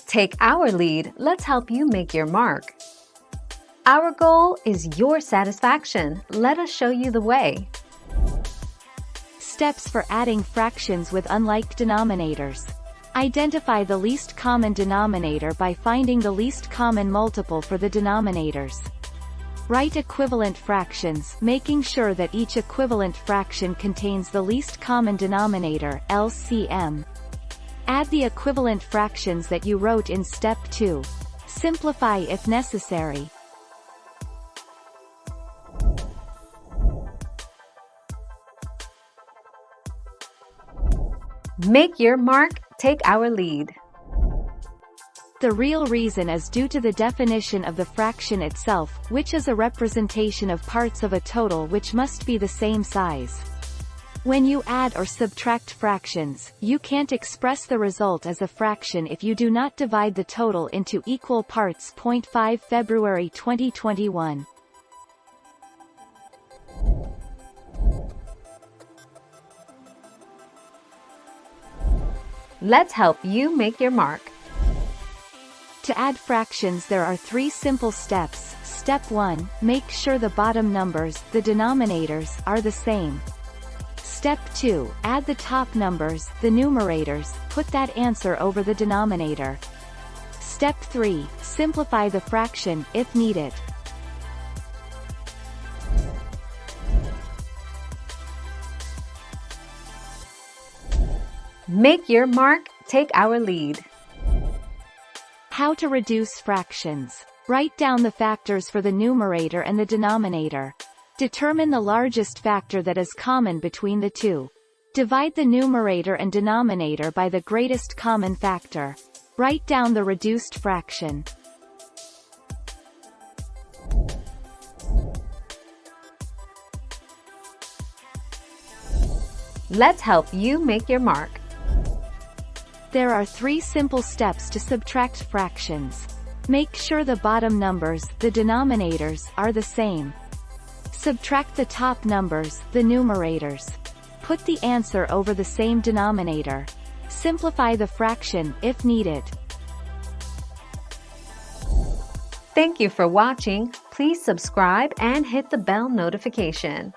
Take our lead, let's help you make your mark. Our goal is your satisfaction. Let us show you the way. Steps for adding fractions with unlike denominators. Identify the least common denominator by finding the least common multiple for the denominators. Write equivalent fractions, making sure that each equivalent fraction contains the least common denominator, LCM. Add the equivalent fractions that you wrote in step 2. Simplify if necessary. Make your mark, take our lead. The real reason is due to the definition of the fraction itself, which is a representation of parts of a total which must be the same size. When you add or subtract fractions, you can't express the result as a fraction if you do not divide the total into equal parts. 5 February 2021. Let's help you make your mark. To add fractions there are 3 simple steps. Step 1, make sure the bottom numbers, the denominators, are the same. Step 2, add the top numbers, the numerators, put that answer over the denominator. Step 3, simplify the fraction, if needed. Make your mark, take our lead. How to reduce fractions. Write down the factors for the numerator and the denominator. Determine the largest factor that is common between the two. Divide the numerator and denominator by the greatest common factor. Write down the reduced fraction. Let's help you make your mark. There are 3 simple steps to subtract fractions. Make sure the bottom numbers, the denominators, are the same. Subtract the top numbers, the numerators. Put the answer over the same denominator. Simplify the fraction, if needed. Thank you for watching. Please subscribe and hit the bell notification.